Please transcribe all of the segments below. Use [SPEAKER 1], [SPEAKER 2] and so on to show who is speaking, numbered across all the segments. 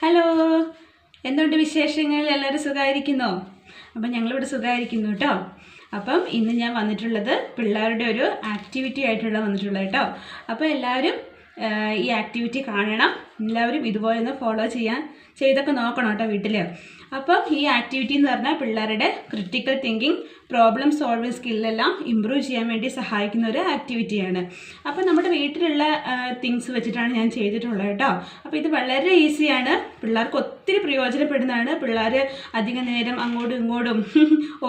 [SPEAKER 1] Hello, എന്തുണ്ട് വിശേഷങ്ങൾ? എല്ലാവരും സുഖമായിരിക്കുന്നോ? അപ്പം ഞങ്ങളിവിടെ സുഖമായിരിക്കുന്നു കേട്ടോ. അപ്പം ഇന്ന് ഞാൻ വന്നിട്ടുള്ളത് പിള്ളേരുടെ ഒരു ആക്ടിവിറ്റി ആയിട്ടുള്ള വന്നിട്ടുള്ളത് കേട്ടോ. അപ്പോൾ എല്ലാവരും ഈ ആക്ടിവിറ്റി കാണണം. എല്ലാവരും ഇതുപോലെ ഒന്ന് ഫോളോ ചെയ്തൊക്കെ നോക്കണം കേട്ടോ വീട്ടിൽ. അപ്പം ഈ ആക്ടിവിറ്റി എന്ന് പറഞ്ഞാൽ പിള്ളേരുടെ ക്രിട്ടിക്കൽ തിങ്കിങ്, പ്രോബ്ലം സോൾവിങ് സ്കില്ലെല്ലാം ഇമ്പ്രൂവ് ചെയ്യാൻ വേണ്ടി സഹായിക്കുന്ന ഒരു ആക്ടിവിറ്റിയാണ്. അപ്പോൾ നമ്മുടെ വീട്ടിലുള്ള തിങ്സ് വെച്ചിട്ടാണ് ഞാൻ ചെയ്തിട്ടുള്ളത് കേട്ടോ. അപ്പോൾ ഇത് വളരെ ഈസിയാണ്, പിള്ളേർക്ക് ഒത്തിരി പ്രയോജനപ്പെടുന്നതാണ്. പിള്ളേർ അധികം നേരം അങ്ങോട്ടും ഇങ്ങോട്ടും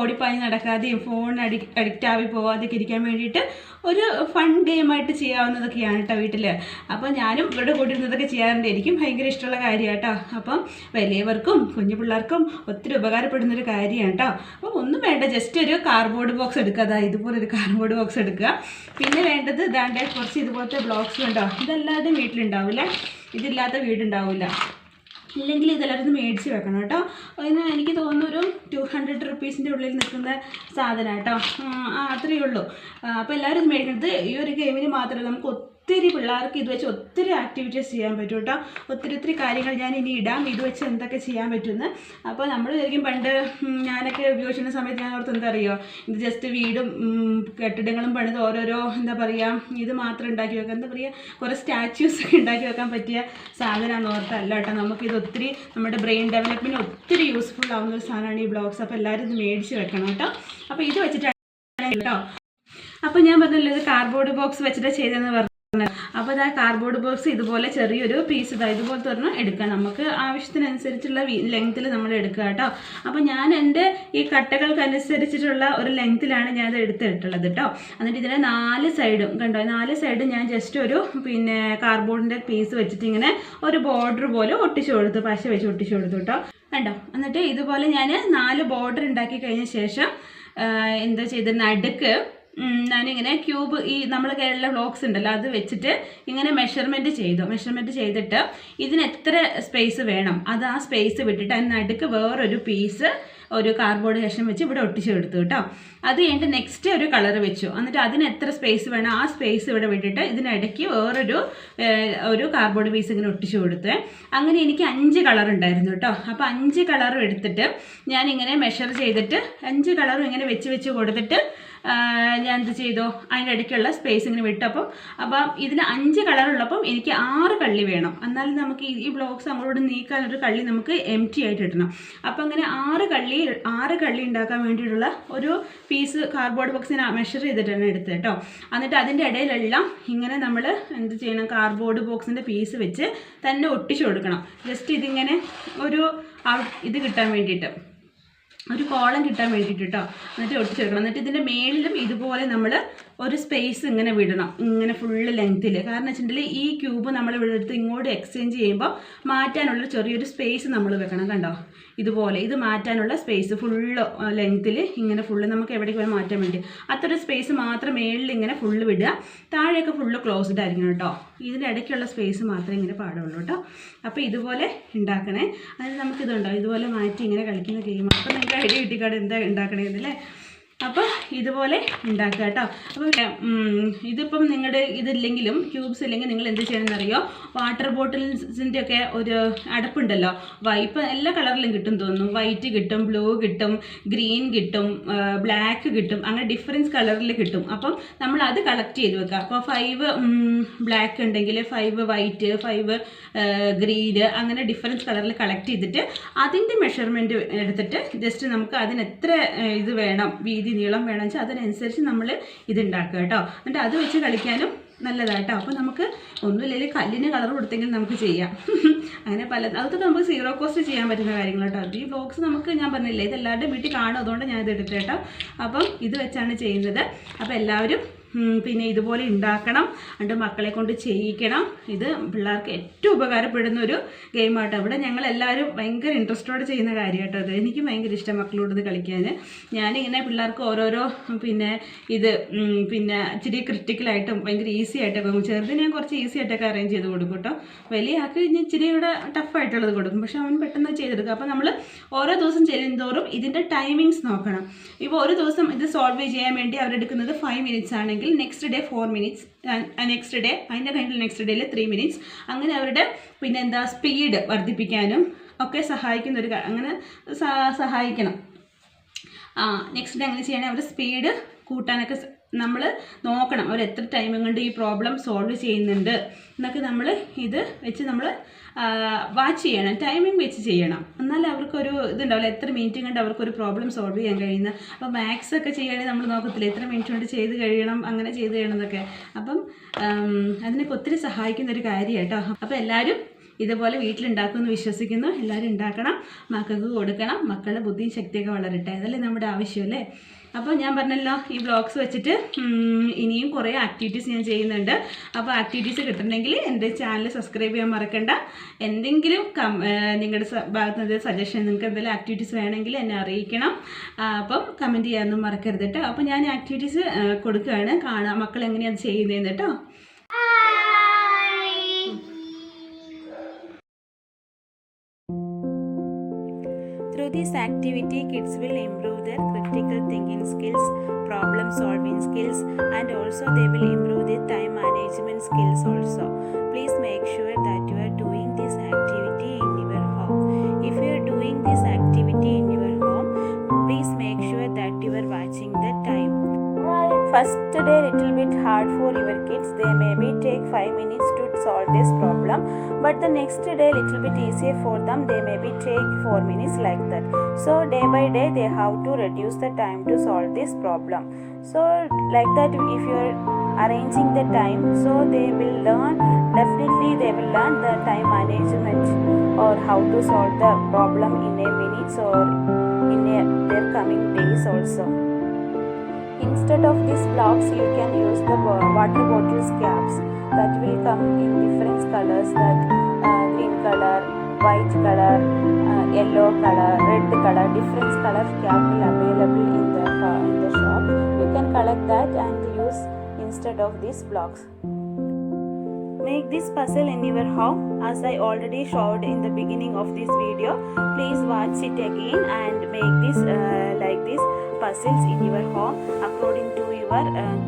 [SPEAKER 1] ഓടിപ്പാഞ്ഞ് നടക്കാതെയും ഫോൺ അഡിക്റ്റ് ആയി പോകാതെയൊക്കെ ഇരിക്കാൻ വേണ്ടിയിട്ട് ഒരു ഫൺ ഗെയിമായിട്ട് ചെയ്യാവുന്നതൊക്കെയാണ് കേട്ടോ വീട്ടിൽ. അപ്പോൾ ഞാനും ഇവിടെ കൂട്ടിരുന്നതൊക്കെ ചെയ്യാറുണ്ട്. എനിക്കും ഭയങ്കര ഇഷ്ടമുള്ള കാര്യമാണ് കേട്ടോ. അപ്പം വലിയവർക്കും കുഞ്ഞു പിള്ളേർക്കും ഒത്തിരി ഉപകാരപ്പെടുന്നൊരു കാര്യമാണ് കേട്ടോ. അപ്പോൾ ഒന്നും വേണ്ട, ജസ്റ്റ് ഒരു കാർഡ്ബോർഡ് ബോക്സ് എടുക്കുക. അതാ ഇതുപോലൊരു കാർഡ്ബോർഡ് ബോക്സ് എടുക്കുക. പിന്നെ വേണ്ടത് ഇതാണ്ട് കുറച്ച് ഇതുപോലത്തെ ബ്ലോക്സ് ഉണ്ടോ. ഇതെല്ലാവരുടെയും വീട്ടിലുണ്ടാവില്ല, ഇതില്ലാത്ത വീടുണ്ടാവില്ല. ഇല്ലെങ്കിൽ ഇതെല്ലാവരും മേടിച്ച് വെക്കണം കേട്ടോ. അതിന് എനിക്ക് തോന്നുന്നു ഒരു 200 റുപ്പീസിൻ്റെ ഉള്ളിൽ നിൽക്കുന്ന സാധനം കേട്ടോ. അത്രയേ ഉള്ളൂ. അപ്പോൾ എല്ലാവരും ഇത് മേടിക്കുന്നത് ഈ ഒരു ഗെയിമിന് മാത്രമല്ല, നമുക്ക് ഒത്തിരി പിള്ളേർക്ക് ഇത് വെച്ച് ഒത്തിരി ആക്ടിവിറ്റീസ് ചെയ്യാൻ പറ്റും കേട്ടോ. ഒത്തിരി കാര്യങ്ങൾ ഞാൻ ഇനി ഇടാം ഇത് വെച്ച് എന്തൊക്കെ ചെയ്യാൻ പറ്റുമെന്ന്. അപ്പോൾ നമ്മൾ ശരിക്കും പണ്ട് ഞാനൊക്കെ ഉപയോഗിച്ചിരുന്ന സമയത്ത് ഞാൻ ഓർത്ത് എന്താ അറിയുമോ, ഇത് ജസ്റ്റ് വീടും കെട്ടിടങ്ങളും പണിത് ഓരോരോ എന്താ പറയുക ഇത് മാത്രം ഉണ്ടാക്കി വെക്കാം, എന്താ പറയുക കുറേ സ്റ്റാച്യൂസൊക്കെ ഉണ്ടാക്കി വെക്കാൻ പറ്റിയ സാധനമാണെന്ന് ഓർത്തല്ല കേട്ടോ. നമുക്കിത് ഒത്തിരി നമ്മുടെ ബ്രെയിൻ ഡെവലപ്മെൻറ്റിന് ഒത്തിരി യൂസ്ഫുൾ ആവുന്ന ഒരു സാധനമാണ് ഈ ബ്ലോഗ്സ്. അപ്പോൾ എല്ലാവരും ഇത് മേടിച്ച് വെക്കണം കേട്ടോ. അപ്പോൾ ഇത് വെച്ചിട്ടാണ് കേട്ടോ. അപ്പോൾ ഞാൻ പറഞ്ഞല്ലോ ഇത് കാർഡ്ബോർഡ് ബോക്സ് വെച്ചിട്ട് ചെയ്തതെന്ന് പറഞ്ഞു. അപ്പോൾ ഇതാ കാർഡ്ബോർഡ് ബോക്സ് ഇതുപോലെ ചെറിയൊരു പീസ് ഇതുപോലത്തെ ഒരെണ്ണം എടുക്കുക. നമുക്ക് ആവശ്യത്തിനനുസരിച്ചുള്ള ലെങ്ത്തിൽ നമ്മൾ എടുക്കുക കേട്ടോ. അപ്പോൾ ഞാൻ എൻ്റെ ഈ കട്ടകൾക്കനുസരിച്ചിട്ടുള്ള ഒരു ലെങ്ത്തിലാണ് ഞാൻ ഇത് എടുത്തിട്ടുള്ളത് കേട്ടോ. എന്നിട്ട് ഇതിൻ്റെ 4 സൈഡും കണ്ടോ, 4 സൈഡും ഞാൻ ജസ്റ്റ് ഒരു കാർഡ്ബോർഡിൻ്റെ പീസ് വെച്ചിട്ട് ഇങ്ങനെ ഒരു ബോർഡർ പോലെ ഒട്ടിച്ചു കൊടുത്തു, പശ വെച്ച് ഒട്ടിച്ചു കൊടുത്തു കേട്ടോ. കണ്ടോ, എന്നിട്ട് ഇതുപോലെ ഞാൻ 4 ബോർഡർ ഉണ്ടാക്കി കഴിഞ്ഞ ശേഷം എന്താ ചെയ്ത് നടുക്ക് ഞാനിങ്ങനെ ക്യൂബ് ഈ നമ്മൾ കേരള ബ്ലോക്സ് ഉണ്ടല്ലോ അത് വെച്ചിട്ട് ഇങ്ങനെ മെഷർമെൻറ്റ് ചെയ്തിട്ട് ഇതിന് എത്ര സ്പേസ് വേണം അത് ആ സ്പേസ് വിട്ടിട്ട് അതിന് നടുക്ക് വേറൊരു പീസ് ഒരു കാർഡ്ബോർഡ് കഷ്ണം വെച്ച് ഇവിടെ ഒട്ടിച്ച് എടുത്തു കേട്ടോ. അത് കഴിഞ്ഞിട്ട് നെക്സ്റ്റ് ഒരു കളർ വെച്ചു. എന്നിട്ട് അതിന് എത്ര സ്പേസ് വേണം ആ സ്പേസ് ഇവിടെ വിട്ടിട്ട് ഇതിനിടയ്ക്ക് വേറൊരു കാർഡ്ബോർഡ് പീസ് ഇങ്ങനെ ഒട്ടിച്ച് കൊടുത്ത്. അങ്ങനെ എനിക്ക് 5 കളർ ഉണ്ടായിരുന്നു കേട്ടോ. അപ്പോൾ 5 കളറും എടുത്തിട്ട് ഞാനിങ്ങനെ മെഷർ ചെയ്തിട്ട് 5 കളറും ഇങ്ങനെ വെച്ച് കൊടുത്തിട്ട് ഞാൻ എന്ത് ചെയ്തു, അതിൻ്റെ ഇടയ്ക്കുള്ള സ്പേസ് ഇങ്ങനെ വിട്ടപ്പം ഇതിന് 5 കളറുള്ളപ്പം എനിക്ക് 6 കള്ളി വേണം. എന്നാലും നമുക്ക് ഈ ബ്ലോക്സ് അങ്ങോട്ട് നീക്കാനൊരു കള്ളി നമുക്ക് എംറ്റി ആയിട്ട് ഇടണം. അപ്പം അങ്ങനെ 6 കള്ളി ഉണ്ടാക്കാൻ വേണ്ടിയിട്ടുള്ള ഒരു പീസ് കാർഡ്ബോർഡ് ബോക്സിന് മെഷർ ചെയ്തിട്ടാണ് എടുത്തത് കേട്ടോ. എന്നിട്ട് അതിൻ്റെ ഇടയിലെല്ലാം ഇങ്ങനെ നമ്മൾ എന്ത് ചെയ്യണം, കാർഡ്ബോർഡ് ബോക്സിൻ്റെ പീസ് വെച്ച് തന്നെ ഒട്ടിച്ചു കൊടുക്കണം. ജസ്റ്റ് ഇതിങ്ങനെ ഒരു ഇത് കിട്ടാൻ വേണ്ടിയിട്ട്, ഒരു കോളം കിട്ടാൻ വേണ്ടിയിട്ട് കേട്ടോ. എന്നിട്ട് ഒട്ടിച്ചെടുക്കണം. എന്നിട്ട് ഇതിൻ്റെ മേളിലും ഇതുപോലെ നമ്മൾ ഒരു സ്പേസ് ഇങ്ങനെ വിടണം, ഇങ്ങനെ ഫുള്ള് ലെങ്ത്തിൽ. കാരണം വെച്ചിട്ടുണ്ടെങ്കിൽ ഈ ക്യൂബ് നമ്മൾ ഇവിടെ എടുത്ത് ഇങ്ങോട്ട് എക്സ്ചേഞ്ച് ചെയ്യുമ്പോൾ മാറ്റാനുള്ള ചെറിയൊരു സ്പേസ് നമ്മൾ വെക്കണം. കണ്ടോ, ഇതുപോലെ ഇത് മാറ്റാനുള്ള സ്പേസ് ഫുള്ള് ലെങ്ത്തിൽ ഇങ്ങനെ ഫുള്ള് നമുക്ക് എവിടേക്ക് വേണം മാറ്റാൻ വേണ്ടി അത്ര സ്പേസ് മാത്രം മേളിൽ ഇങ്ങനെ ഫുള്ള് വിടുക. താഴെയൊക്കെ ഫുള്ള് ക്ലോസ്ഡ് ആയിരിക്കണം കേട്ടോ. ഇതിൻ്റെ ഇടയ്ക്കുള്ള സ്പേസ് മാത്രമേ ഇങ്ങനെ പാടുള്ളൂ കേട്ടോ. അപ്പോൾ ഇതുപോലെ ഉണ്ടാക്കണേ. അതായത് നമുക്കിതുണ്ടോ ഇതുപോലെ മാറ്റി ഇങ്ങനെ കളിക്കുന്ന ഗെയിമാണ്. അപ്പോൾ നിങ്ങൾക്ക് ഐഡിയ കിട്ടിക്കാട് എന്താ ഉണ്ടാക്കണേന്നല്ലേ. അപ്പോൾ ഇതുപോലെ ഉണ്ടാക്കുക കേട്ടോ. അപ്പോൾ ഇതിപ്പം നിങ്ങളുടെ ഇതില്ലെങ്കിലും ക്യൂബ്സ് ഇല്ലെങ്കിൽ നിങ്ങൾ എന്ത് ചെയ്യണമെന്നറിയോ, വാട്ടർ ബോട്ടിൽസിൻ്റെ ഒക്കെ ഒരു അടപ്പുണ്ടല്ലോ, ഇപ്പം എല്ലാ കളറിലും കിട്ടും തോന്നുന്നു. വൈറ്റ് കിട്ടും, ബ്ലൂ കിട്ടും, ഗ്രീൻ കിട്ടും, ബ്ലാക്ക് കിട്ടും, അങ്ങനെ ഡിഫറൻസ് കളറിൽ കിട്ടും. അപ്പം നമ്മൾ അത് കളക്ട് ചെയ്ത് വെക്കുക. അപ്പോൾ 5 ബ്ലാക്ക് ഉണ്ടെങ്കിൽ 5 വൈറ്റ്, 5 ഗ്രീന്, അങ്ങനെ ഡിഫറൻസ് കളറിൽ കളക്ട് ചെയ്തിട്ട് അതിൻ്റെ മെഷർമെൻറ്റ് എടുത്തിട്ട് ജസ്റ്റ് നമുക്ക് അതിന് എത്ര ഇത് വേണം, വീതി നീളം വേണമെന്ന് വെച്ചാൽ അതിനനുസരിച്ച് നമ്മൾ ഇതുണ്ടാക്കുക കേട്ടോ. എന്നിട്ട് അത് വെച്ച് കളിക്കാനും നല്ലതാട്ടോ. അപ്പോൾ നമുക്ക് ഒന്നുമില്ലെങ്കിൽ കല്ലിന് കളർ കൊടുത്തെങ്കിൽ നമുക്ക് ചെയ്യാം. അങ്ങനെ അതൊക്കെ നമുക്ക് 0 കോസ്റ്റ് ചെയ്യാൻ പറ്റുന്ന കാര്യങ്ങൾ കേട്ടോ. ഈ ബ്ലോഗ്സ് നമുക്ക് ഞാൻ പറഞ്ഞില്ലേ ഇതെല്ലാവരുടെ വീട്ടിൽ കാണും, അതുകൊണ്ട് ഞാൻ ഇത് എടുത്തു കേട്ടോ. അപ്പം ഇത് വെച്ചാണ് ചെയ്യുന്നത്. അപ്പോൾ എല്ലാവരും പിന്നെ ഇതുപോലെ ഉണ്ടാക്കണം, എന്നിട്ട് മക്കളെ കൊണ്ട് ചെയ്യിക്കണം. ഇത് പിള്ളേർക്ക് ഏറ്റവും ഉപകാരപ്പെടുന്ന ഒരു ഗെയിമാട്ടോ. ഇവിടെ ഞങ്ങളെല്ലാവരും ഭയങ്കര ഇൻട്രസ്റ്റോടെ ചെയ്യുന്ന കാര്യം കേട്ടോ. അത് എനിക്ക് ഭയങ്കര ഇഷ്ടം മക്കളോട് ഇത് കളിക്കാൻ. ഞാനിങ്ങനെ പിള്ളേർക്ക് ഓരോരോ ഇത് ഇച്ചിരി ക്രിട്ടിക്കലായിട്ടും ഭയങ്കര ഈസി ആയിട്ടൊക്കെ, ചെറുതിന് ഞാൻ കുറച്ച് ഈസി ആയിട്ടൊക്കെ അറേഞ്ച് ചെയ്ത് കൊടുക്കും കേട്ടോ. വലിയ ആൾക്ക് ഇച്ചിരി കൂടെ ടഫായിട്ടുള്ളത് കൊടുക്കും, പക്ഷെ അവൻ പെട്ടെന്ന് ചെയ്തെടുക്കും. അപ്പോൾ നമ്മൾ ഓരോ ദിവസം ചെയ്യുന്നതോറും ഇതിൻ്റെ ടൈമിങ്സ് നോക്കണം. ഇപ്പോൾ ഒരു ദിവസം ഇത് സോൾവ് ചെയ്യാൻ വേണ്ടി അവരെടുക്കുന്നത് 5 മിനിറ്റ്സ് ആണെങ്കിൽ അല്ലെങ്കിൽ next day 4 minutes, next day അതിൻ്റെ കഴിഞ്ഞിട്ട് നെക്സ്റ്റ് ഡേയിൽ 3 മിനിറ്റ്സ്, അങ്ങനെ അവരുടെ പിന്നെ എന്താ സ്പീഡ് വർദ്ധിപ്പിക്കാനും ഒക്കെ സഹായിക്കുന്നൊരു അങ്ങനെ സഹായിക്കണം. നെക്സ്റ്റ് ഡേ അങ്ങനെ ചെയ്യണമെങ്കിൽ അവരുടെ സ്പീഡ് കൂട്ടാനൊക്കെ നമ്മൾ നോക്കണം. അവർ എത്ര ടൈം കൊണ്ട് ഈ പ്രോബ്ലം സോൾവ് ചെയ്യുന്നുണ്ട് എന്നൊക്കെ നമ്മൾ ഇത് വെച്ച് നമ്മൾ വാച്ച് ചെയ്യണം, ടൈമിംഗ് വെച്ച് ചെയ്യണം. എന്നാലും അവർക്കൊരു ഇതുണ്ടാവില്ല, എത്ര മിനിറ്റ് കൊണ്ട് അവർക്കൊരു പ്രോബ്ലം സോൾവ് ചെയ്യാൻ കഴിയുന്ന. അപ്പോൾ മാത്സ് ഒക്കെ ചെയ്യുകയാണെങ്കിൽ നമ്മൾ നോക്കത്തില്ല എത്ര മിനിറ്റ് കൊണ്ട് ചെയ്ത് കഴിയണം, അങ്ങനെ ചെയ്ത് കഴിയണം എന്നൊക്കെ. അപ്പം അതിനൊക്കെ ഒത്തിരി സഹായിക്കുന്ന ഒരു കാര്യം കേട്ടോ. അപ്പോൾ എല്ലാവരും ഇതുപോലെ വീട്ടിലുണ്ടാക്കുമെന്ന് വിശ്വസിക്കുന്നു. എല്ലാവരും ഉണ്ടാക്കണം, മക്കൾക്ക് കൊടുക്കണം, മക്കളുടെ ബുദ്ധിയും ശക്തിയൊക്കെ വളരട്ടെ. അതല്ലേ നമ്മുടെ ആവശ്യമല്ലേ. അപ്പോൾ ഞാൻ പറഞ്ഞല്ലോ, ഈ വ്ളോഗ്സ് വെച്ചിട്ട് ഇനിയും കുറേ ആക്ടിവിറ്റീസ് ഞാൻ ചെയ്യുന്നുണ്ട്. അപ്പോൾ ആക്ടിവിറ്റീസ് കിട്ടണമെങ്കിൽ എൻ്റെ ചാനൽ സബ്സ്ക്രൈബ് ചെയ്യാൻ മറക്കണ്ട. എന്തെങ്കിലും നിങ്ങളുടെ ഭാഗത്ത് നിന്ന് സജഷൻ, നിങ്ങൾക്ക് എന്തെങ്കിലും ആക്ടിവിറ്റീസ് വേണമെങ്കിൽ എന്നെ അറിയിക്കണം. അപ്പം കമൻറ്റ് ചെയ്യാനൊന്നും മറക്കരുത് കേട്ടോ. അപ്പോൾ ഞാൻ ആക്ടിവിറ്റീസ് കൊടുക്കുകയാണ്, കാണാം മക്കൾ എങ്ങനെയാണ് ചെയ്യുന്നതെന്ന് കേട്ടോ. Through this activity, kids will improve their critical thinking skills, problem solving skills, and also they will improve their time management skills also. Please make sure that you are doing this activity in your home. If you are doing this activity in your home, please make sure that you are watching the time. First day little bit hard for your kids. They maybe take 5 minutes to solve this problem, but the next day little bit easier for them. They maybe take 4 minutes like that. So day by day they have to reduce the time to solve this problem. So like that, if you are arranging the time, so they will learn, definitely they will learn the time management or how to solve the problem in a minutes or in their coming days also. Instead of these blocks, you can use the water bottles caps that will come in different colors, that green color, white color, yellow color, red color, different color cap will available in the shop. You can collect that and use instead of these blocks. Make this puzzle in your home as I already showed in the beginning of this video. Please watch it again and make this like this puzzles in your home according to your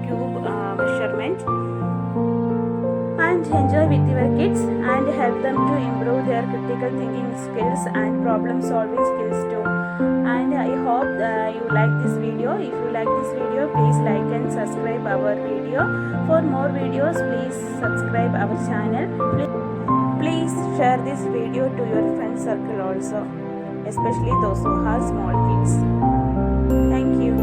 [SPEAKER 1] cube measurement, and enjoy with your kids and help them to improve their critical thinking skills and problem solving skills too. And I hope you like this video. If you like this video, please like and subscribe our video. For more videos, please subscribe our channel. Please share this video to your friend circle also, especially those who have small kids. Thank you.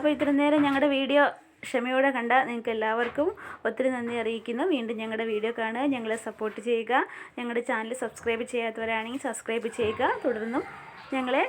[SPEAKER 1] അപ്പോൾ ഇത്രയും നേരം ഞങ്ങളുടെ video ക്ഷമയോടെ കണ്ട നിങ്ങൾക്ക് എല്ലാവർക്കും ഒത്തിരി നന്ദി അറിയിക്കുന്നു. വീണ്ടും ഞങ്ങളുടെ വീഡിയോ കാണുക, ഞങ്ങളെ സപ്പോർട്ട് ചെയ്യുക. ഞങ്ങളുടെ ചാനൽ സബ്സ്ക്രൈബ് ചെയ്യാത്തവരാണെങ്കിൽ സബ്സ്ക്രൈബ് ചെയ്യുക. തുടർന്നും ഞങ്ങളെ